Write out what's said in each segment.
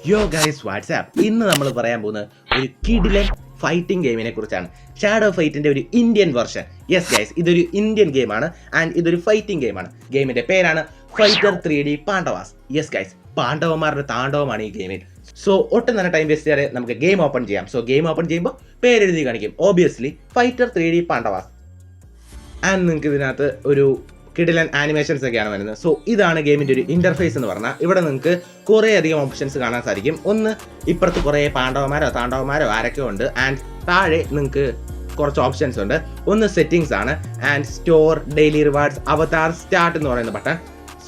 യോ guys WhatsApp ഇന്ന് നമ്മൾ പറയാൻ പോകുന്നത് ഒരു കിഡിലെ ഫൈറ്റിംഗ് ഗെയിമിനെ കുറിച്ചാണ്. ഷാഡോ ഫൈറ്റിന്റെ ഒരു ഇന്ത്യൻ വെർഷൻ. യെസ് ഗൈസ്, ഇതൊരു ഇന്ത്യൻ ഗെയിമാണ് ആൻഡ് ഇതൊരു ഫൈറ്റിംഗ് ഗെയിമാണ്. ഗെയിമിന്റെ പേരാണ് fighter 3D Pandavas. Yes guys, പാണ്ഡവന്മാരുടെ താണ്ഡവമാണ് ഈ ഗെയിമിൽ. സോ ഒട്ടും തന്നെ ടൈം വേസ്റ്റ് ചെയ്യാതെ നമുക്ക് ഗെയിം ഓപ്പൺ ചെയ്യാം. സോ ഗെയിം ഓപ്പൺ ചെയ്യുമ്പോൾ പേരെഴുതി കാണിക്കും, obviously fighter 3D Pandavas. And നിങ്ങൾക്ക് ഇതിനകത്ത് ഒരു കിഡിലൻ ആനിമേഷൻസ് ഒക്കെയാണ് വരുന്നത്. സോ ഇതാണ് ഗെയിമിൻ്റെ ഒരു ഇൻ്റർഫേസ് എന്ന് പറഞ്ഞാൽ. ഇവിടെ നിങ്ങൾക്ക് കുറേ അധികം ഓപ്ഷൻസ് കാണാൻ സാധിക്കും. ഒന്ന്, ഇപ്പുറത്ത് കുറേ പാണ്ഡവന്മാരോ താണ്ഡവന്മാരോ ആരൊക്കെ ഉണ്ട്. ആൻഡ് താഴെ നിങ്ങൾക്ക് കുറച്ച് ഓപ്ഷൻസ് ഉണ്ട്. ഒന്ന് സെറ്റിംഗ്സ് ആണ് and store, daily rewards, Avatar, start എന്ന് പറയുന്ന ബട്ടൺ.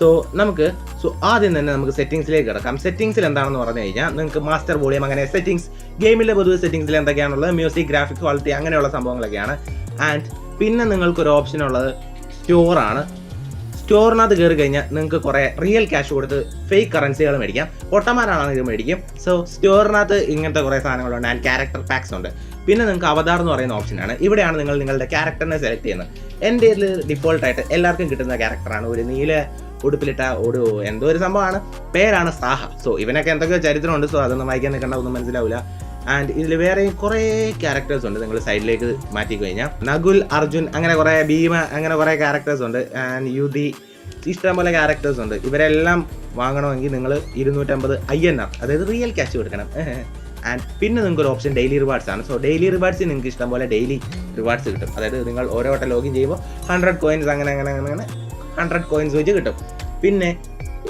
സോ ആദ്യം തന്നെ നമുക്ക് സെറ്റിംഗ്സിലേക്ക് കിടക്കാം. സെറ്റിംഗ്സിൽ എന്താണെന്ന് പറഞ്ഞു കഴിഞ്ഞാൽ നിങ്ങൾക്ക് മാസ്റ്റർ വോളിയം, അങ്ങനെ സെറ്റിംഗ്സ്, ഗെയിമിലെ പൊതുവെ സെറ്റിംഗ്സിൽ എന്തൊക്കെയാണുള്ളത്, മ്യൂസിക്, ഗ്രാഫിക്സ്, ക്വാളിറ്റി, അങ്ങനെയുള്ള സംഭവങ്ങളൊക്കെയാണ്. ആൻഡ് പിന്നെ നിങ്ങൾക്കൊരു ഓപ്ഷൻ ഉള്ളത് സ്റ്റോറാണ്. സ്റ്റോറിനകത്ത് കയറി കഴിഞ്ഞാൽ നിങ്ങൾക്ക് കുറേ റിയൽ ക്യാഷ് കൊടുത്ത് ഫേക്ക് കറൻസികൾ മേടിക്കാം. പൊട്ടന്മാരാണെങ്കിൽ മേടിക്കും. സോ സ്റ്റോറിനകത്ത് ഇങ്ങനത്തെ കുറേ സാധനങ്ങളുണ്ട് ആൻഡ് ക്യാരക്ടർ പാക്സ് ഉണ്ട്. പിന്നെ നിങ്ങൾക്ക് അവതാർ എന്ന് പറയുന്ന ഓപ്ഷനാണ്. ഇവിടെയാണ് നിങ്ങൾ നിങ്ങളുടെ ക്യാരക്ടറിനെ സെലക്ട് ചെയ്യുന്നത്. എൻ്റെ ഇതിൽ ഡിഫോൾട്ടായിട്ട് എല്ലാവർക്കും കിട്ടുന്ന ക്യാരക്ടറാണ്. ഒരു നീല ഉടുപ്പിലിട്ട എന്തോ ഒരു സംഭവമാണ്, പേരാണ് സാഹ. സോ ഇവനൊക്കെ എന്തൊക്കെയോ ചരിത്രമുണ്ട്. സോ അതൊന്നും വായിക്കാൻ നിൽക്കേണ്ട, ഒന്നും മനസ്സിലാവില്ല. ആൻഡ് ഇതിൽ വേറെയും കുറേ ക്യാരക്ടേഴ്സ് ഉണ്ട്. നിങ്ങൾ സൈഡിലേക്ക് മാറ്റി കഴിഞ്ഞാൽ നകുൽ, അർജുൻ, അങ്ങനെ കുറേ ഭീമ, അങ്ങനെ കുറേ ക്യാരക്ടേഴ്സ് ഉണ്ട്. ആൻഡ് യുധി, ഇഷ്ടം പോലെ ക്യാരക്ടേഴ്സ് ഉണ്ട്. ഇവരെല്ലാം വാങ്ങണമെങ്കിൽ നിങ്ങൾ 250 INR, അതായത് റിയൽ ക്യാഷ് കൊടുക്കണം. ആൻഡ് പിന്നെ നിങ്ങൾക്ക് ഒരു ഓപ്ഷൻ ഡെയിലി റിവാർഡ്സ് ആണ്. സോ ഡെയിലി റിവാർഡ്സ് നിങ്ങൾക്ക് ഇഷ്ടം പോലെ ഡെയിലി റിവാർഡ്സ് കിട്ടും. അതായത് നിങ്ങൾ ഓരോ വട്ടം ലോഗിൻ ചെയ്യുമ്പോൾ 100 കോയിൻസ് അങ്ങനെ 100 കോയിൻസ് വെച്ച് കിട്ടും. പിന്നെ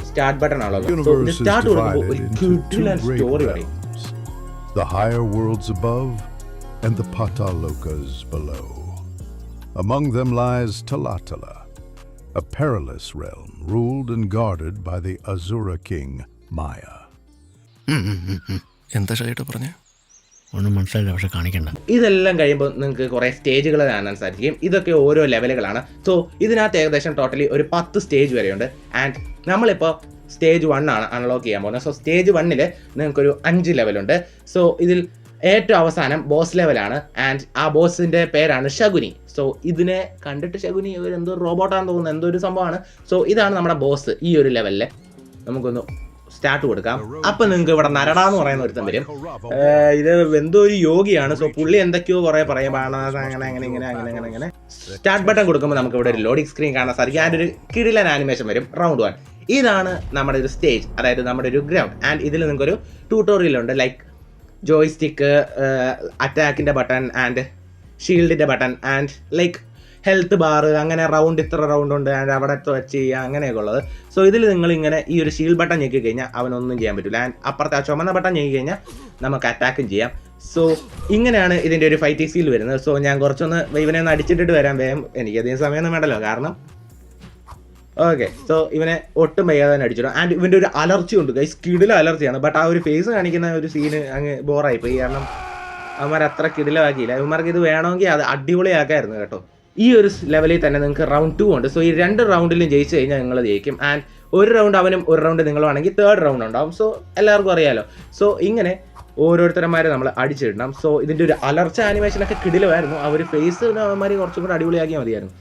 സ്റ്റാർട്ട് ബട്ടൺ ആണല്ലോ. സോ സ്റ്റാർട്ട് കൊടുക്കുമ്പോൾ ഒരു കിടിലൻ സ്റ്റോറി പറയും. The higher worlds above and the Patalokas below. Among them lies Talatala, a perilous realm ruled and guarded by the Azura king Maya. എന്താ ഷൈട്ട് പറഞ്ഞേ? ഒന്നും മനസ്സിലായില്ല, പക്ഷെ കാണിക്കണ്ട. ഇതെല്ലാം കഴിയുമ്പോൾ നിങ്ങൾക്ക് കുറേ സ്റ്റേജുകൾ കാണാൻ സാധിക്കും. ഇതൊക്കെ ഓരോ ലെവലുകളാണ്. സോ ഇതിനകത്ത് ഏകദേശം ടോട്ടലി ഒരു 10 സ്റ്റേജ് വരെയുണ്ട്. ആൻഡ് നമ്മളിപ്പോൾ സ്റ്റേജ് 1 ആണ് അൺലോക്ക് ചെയ്യാൻ പോകുന്നത്. സോ സ്റ്റേജ് 1 നിങ്ങൾക്കൊരു 5 ലെവലുണ്ട്. സോ ഇതിൽ ഏറ്റവും അവസാനം ബോസ് ലെവലാണ്. ആൻഡ് ആ ബോസിൻ്റെ പേരാണ് ശകുനി. സോ ഇതിനെ കണ്ടിട്ട് ശകുനി എന്തോ റോബോട്ടാണെന്ന് തോന്നുന്നു, എന്തോ ഒരു സംഭവമാണ്. സോ ഇതാണ് നമ്മുടെ ബോസ് ഈ ഒരു ലെവലിൽ. നമുക്കൊന്ന് സ്റ്റാർട്ട് കൊടുക്കാം. അപ്പം നിങ്ങൾക്ക് ഇവിടെ നരട എന്ന് പറയുന്ന ഒരുത്തം വരും. ഇത് എന്തോ ഒരു യോഗിയാണ്. സോ പുള്ളി എന്തൊക്കെയോ കുറേ പറയാം, അങ്ങനെ. സ്റ്റാർട്ട് ബട്ടൺ കൊടുക്കുമ്പോൾ നമുക്ക് ഇവിടെ ഒരു ലോഡിംഗ് സ്ക്രീൻ കാണാൻ സാധിക്കും. ആൻഡ് ഒരു കിടിലൻ ആനിമേഷൻ വരും. റൗണ്ട് 1 ഇതാണ് നമ്മുടെ ഒരു സ്റ്റേജ്, അതായത് നമ്മുടെ ഒരു ഗ്രൗണ്ട്. ആൻഡ് ഇതിൽ നിങ്ങൾക്കൊരു ട്യൂട്ടോറിയൽ ഉണ്ട്, ലൈക്ക് ജോയ്സ്റ്റിക്ക്, അറ്റാക്കിൻ്റെ ബട്ടൺ ആൻഡ് ഷീൽഡിൻ്റെ button and like health bar, അങ്ങനെ റൗണ്ട് ഇത്ര റൗണ്ട് ഉണ്ട് ആൻഡ് അവിടെ ടച്ച് ചെയ്യുക, അങ്ങനെയൊക്കെ ഉള്ളത്. സോ ഇതിൽ നിങ്ങളിങ്ങനെ ഈ ഒരു ഷീൽഡ് ബട്ടൺ ഞെക്കി കഴിഞ്ഞാൽ അവനൊന്നും ചെയ്യാൻ പറ്റില്ല. ആൻഡ് അപ്പുറത്തെ ആ ചുമന്ന ബട്ടൺ ഞെക്കി കഴിഞ്ഞാൽ നമുക്ക് അറ്റാക്കും ചെയ്യാം. സോ ഇങ്ങനെയാണ് ഇതിൻ്റെ ഒരു ഫൈറ്റിംഗ് സ്കിൽ വരുന്നത്. സോ ഞാൻ കുറച്ചൊന്ന് ഇവനെ ഒന്ന് അടിച്ചിട്ടിട്ട് വരാൻ വേഗം, എനിക്കധികം സമയമൊന്നും വേണ്ടല്ലോ, കാരണം ഓക്കെ. സോ ഇവനെ ഒട്ടും വയ്യാതെ തന്നെ അടിച്ചിടും. ആൻഡ് ഇവൻ്റെ ഒരു അലർജി ഉണ്ട് ഗൈസ്, കിടില അലർജിയാണ്. ബട്ട് ആ ഒരു ഫേസ് കാണിക്കുന്ന ഒരു സീന് അങ്ങ് ബോറായിപ്പോയി, കാരണം അവന്മാർ അത്ര കിടിലമാക്കിയില്ല. ഇവന്മാർക്ക് ഇത് വേണമെങ്കിൽ അത് അടിപൊളിയാക്കായിരുന്നു കേട്ടോ. ഈ ഒരു ലെവലിൽ തന്നെ നിങ്ങൾക്ക് റൗണ്ട് 2 ഉണ്ട്. സോ ഈ 2 റൗണ്ടിലും ജയിച്ചു കഴിഞ്ഞാൽ നിങ്ങൾ ജയിക്കും. ആൻഡ് ഒരു റൗണ്ട് അവനും ഒരു റൗണ്ട് നിങ്ങളുമാണെങ്കിൽ 3rd റൗണ്ട് ഉണ്ടാവും. സോ എല്ലാവർക്കും അറിയാലോ. സോ ഇങ്ങനെ ഓരോരുത്തരന്മാരെ നമ്മൾ അടിച്ചിടണം. സോ ഇതിൻ്റെ ഒരു അലർച്ച ആനിമേഷനൊക്കെ കിടിലമായിരുന്നു. ആ ഒരു ഫേസ് അവന്മാർ കുറച്ചും കൂടെ അടിപൊളിയാക്കിയാൽ മതിയായിരുന്നു.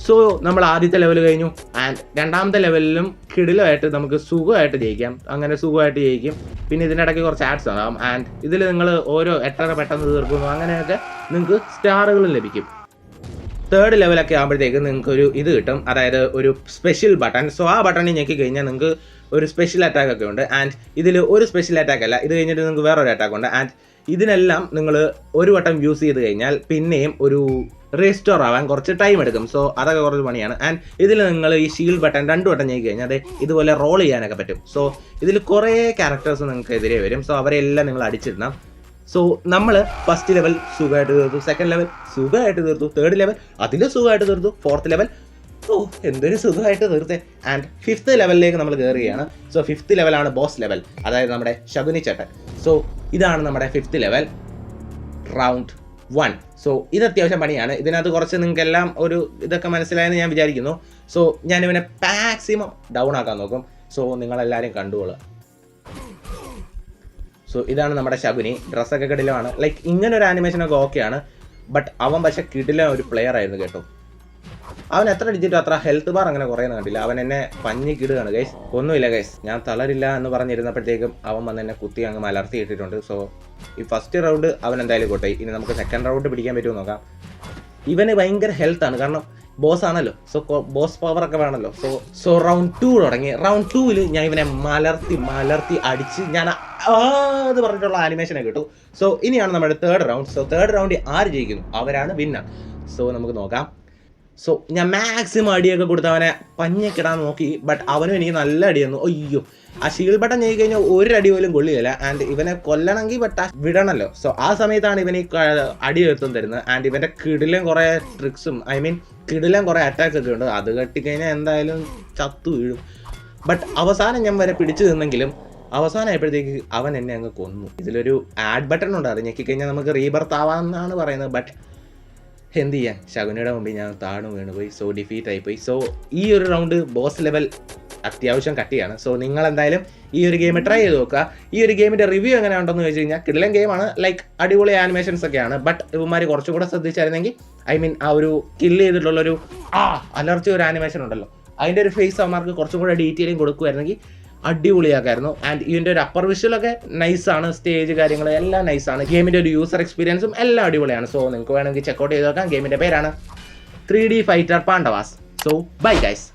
സോ നമ്മൾ ആദ്യത്തെ ലെവൽ കഴിഞ്ഞു. ആൻഡ് രണ്ടാമത്തെ ലെവലിലും കിടിലമായിട്ട് നമുക്ക് സുഖമായിട്ട് ജയിക്കാം. അങ്ങനെ സുഖമായിട്ട് ജയിക്കും. പിന്നെ ഇതിനിടയ്ക്ക് കുറച്ച് ആഡ്സ് ഉണ്ടാകും. ആൻഡ് ഇതിൽ നിങ്ങൾ ഓരോ എത്ര പെട്ടെന്ന് തീർക്കുന്നു, അങ്ങനെയൊക്കെ നിങ്ങൾക്ക് സ്റ്റാറുകളും ലഭിക്കും. 3rd ലെവലൊക്കെ ആകുമ്പോഴത്തേക്ക് നിങ്ങൾക്ക് ഒരു ഇത് കിട്ടും, അതായത് ഒരു സ്പെഷ്യൽ ബട്ടൺ. സോ ആ ബട്ടണിൽ ഞെക്കി കഴിഞ്ഞാൽ നിങ്ങൾക്ക് ഒരു സ്പെഷ്യൽ അറ്റാക്ക് ഒക്കെ ഉണ്ട്. ആൻഡ് ഇതിൽ ഒരു സ്പെഷ്യൽ അറ്റാക്ക് അല്ല, ഇത് കഴിഞ്ഞിട്ട് നിങ്ങൾക്ക് വേറൊരു അറ്റാക്ക് ഉണ്ട്. ആൻഡ് ഇതിനെല്ലാം നിങ്ങൾ ഒരു വട്ടം യൂസ് ചെയ്ത് കഴിഞ്ഞാൽ പിന്നെയും ഒരു റീസ്റ്റോർ ആവാൻ കുറച്ച് ടൈം എടുക്കും. സോ അതൊക്കെ കുറച്ച് പണിയാണ്. ആൻഡ് ഇതിൽ നിങ്ങൾ ഈ ഷീൽഡ് ബട്ടൺ 2 വട്ടം ഞെക്കി കഴിഞ്ഞാൽ അത് ഇതുപോലെ റോൾ ചെയ്യാനൊക്കെ പറ്റും. സോ ഇതിൽ കുറേ ക്യാരക്ടേഴ്സ് നിങ്ങൾക്ക് എതിരെ വരും. സോ അവരെല്ലാം നിങ്ങൾ അടിച്ചിടണം. സോ നമ്മൾ ഫസ്റ്റ് ലെവൽ സുഖമായിട്ട് തീർത്തു, 2nd ലെവൽ സുഖമായിട്ട് തീർത്തു, 3rd ലെവൽ അതിൽ സുഖമായിട്ട് തീർത്തു, 4th ലെവൽ എന്തൊരു സുഖമായിട്ട് തീർത്തേ. ആൻഡ് 5th ലെവലിലേക്ക് നമ്മൾ കയറുകയാണ്. സോ 5th ലെവലാണ് ബോസ് ലെവൽ, അതായത് നമ്മുടെ ശകുനി ചേട്ടൻ. സോ ഇതാണ് നമ്മുടെ 5th ലെവൽ, റൗണ്ട് 1. സോ ഇത് അത്യാവശ്യം പണിയാണ്. ഇതിനകത്ത് കുറച്ച് നിങ്ങൾക്ക് എല്ലാം ഒരു ഇതൊക്കെ മനസ്സിലായെന്ന് ഞാൻ വിചാരിക്കുന്നു. സോ ഞാനിവനെ മാക്സിമം ഡൗൺ ആക്കാൻ നോക്കും. സോ നിങ്ങളെല്ലാവരും കണ്ടുകൊള്ളുക. സോ ഇതാണ് നമ്മുടെ ശകുനി. ഡ്രസ്സൊക്കെ കിടിലമാണ്. ലൈക്ക് ഇങ്ങനെ ഒരു ആനിമേഷനൊക്കെ ഓക്കെയാണ്. ബട്ട് അവൻ പക്ഷേ കിടില ഒരു പ്ലെയർ ആയിരുന്നു കേട്ടോ. അവൻ എത്ര അടിച്ചിട്ടും അത്ര ഹെൽത്ത് ബാർ അങ്ങനെ കുറയുന്ന കണ്ടില്ല. അവൻ എന്നെ പഞ്ഞിക്കിടുകയാണ് ഗൈസ്. ഒന്നുമില്ല ഗൈസ്, ഞാൻ തളരില്ല എന്ന് പറഞ്ഞിരുന്നപ്പോഴത്തേക്കും അവൻ വന്ന് എന്നെ കുത്തി അങ്ങ് മലർത്തി ഇട്ടിട്ടുണ്ട്. സോ ഈ ഫസ്റ്റ് റൗണ്ട് അവൻ എന്തായാലും കൊട്ടായി. ഇനി നമുക്ക് സെക്കൻഡ് റൗണ്ട് പിടിക്കാൻ പറ്റുമോ നോക്കാം. ഇവന് ഭയങ്കര ഹെൽത്താണ്, കാരണം ബോസ് ആണല്ലോ. സോ ബോസ് പവർ ഒക്കെ വേണമല്ലോ. സോ റൗണ്ട് 2 തുടങ്ങി. റൗണ്ട് 2-ൽ ഞാൻ ഇവനെ മലർത്തി അടിച്ച് ഞാൻ അത് പറഞ്ഞിട്ടുള്ള ആനിമേഷനെ കിട്ടും. സോ ഇനിയാണ് നമ്മുടെ തേർഡ് റൗണ്ട്. സോ തേർഡ് റൗണ്ടിൽ ആര് ജയിക്കുന്നു അവരാണ് വിന്നർ. സോ നമുക്ക് നോക്കാം. സോ ഞാൻ മാക്സിമം അടിയൊക്കെ കൊടുത്ത് അവനെ പഞ്ഞിക്കിടാൻ നോക്കി. ബട്ട് അവനും എനിക്ക് നല്ല അടി തന്നു. അയ്യോ, ആ ഷീൽഡ് ബട്ടൺ ചെയ്ത് കഴിഞ്ഞാൽ ഒരു അടി പോലും കൊള്ളിയില്ല. ആൻഡ് ഇവനെ കൊല്ലണമെങ്കിൽ ബട്ട് വിടണമല്ലോ. സോ ആ സമയത്താണ് ഇവന് ഈ അടി എത്തും തരുന്നത്. ആൻഡ് ഇവൻ്റെ കിടിലും കുറേ ട്രിക്സും കിടിലും കുറേ അറ്റാക്സ് ഒക്കെ ഉണ്ട്. അത് കെട്ടിക്കഴിഞ്ഞാൽ എന്തായാലും ചത്തു വീഴും. ബട്ട് അവസാനം ഞാൻ വരെ പിടിച്ചു നിന്നെങ്കിലും അവസാനമായപ്പോഴത്തേക്ക് അവൻ എന്നെ അങ്ങ് കൊന്നു. ഇതിലൊരു ആഡ് ബട്ടൺ ഉണ്ട്, അത് ഞെക്കിക്കഴിഞ്ഞാൽ നമുക്ക് റീബർത്ത് ആവാമെന്നാണ് പറയുന്നത്. ബട്ട് എന്ത് ചെയ്യാൻ, ശകുനിയുടെ മുമ്പിൽ ഞാൻ താണു വീണുപോയി. സോ ഡിഫീറ്റ് ആയിപ്പോയി. സോ ഈ ഒരു റൗണ്ട് ബോസ് ലെവൽ അത്യാവശ്യം കട്ടിയാണ്. സോ നിങ്ങൾ എന്തായാലും ഈ ഒരു ഗെയിം ട്രൈ ചെയ്ത് നോക്കുക. ഈ ഒരു ഗെയിമിൻ്റെ റിവ്യൂ എങ്ങനെ ഉണ്ടെന്ന് ചോദിച്ചു കഴിഞ്ഞാൽ കിടിലൻ ഗെയിമാണ്, ലൈക്ക് അടിപൊളി ആനിമേഷൻസ് ഒക്കെയാണ്. ബട്ട് ഇവന്മാർ കുറച്ചും കൂടെ ശ്രദ്ധിച്ചായിരുന്നെങ്കിൽ ആ ഒരു കില്ല് ചെയ്തിട്ടുള്ളൊരു അലർജി ഒരു ആനിമേഷൻ ഉണ്ടല്ലോ, അതിൻ്റെ ഒരു ഫേസ് അവന്മാർക്ക് കുറച്ചും കൂടെ ഡീറ്റെയിലിംഗ് കൊടുക്കുമായിരുന്നെങ്കിൽ അടിപൊളിയാക്കായിരുന്നു. ആൻഡ് ഇതിൻ്റെ ഒരു അപ്പർ വിഷ്വലൊക്കെ നൈസാണ്, സ്റ്റേജ് കാര്യങ്ങൾ എല്ലാം നൈസാണ്. ഗെയിമിൻ്റെ ഒരു യൂസർ എക്സ്പീരിയൻസും എല്ലാം അടിപൊളിയാണ്. സോ നിങ്ങൾക്ക് വേണമെങ്കിൽ ചെക്കൗട്ട് ചെയ്ത് നോക്കാം. ഗെയിമിൻ്റെ പേരാണ് 3D fighter Pandavas. So bye guys.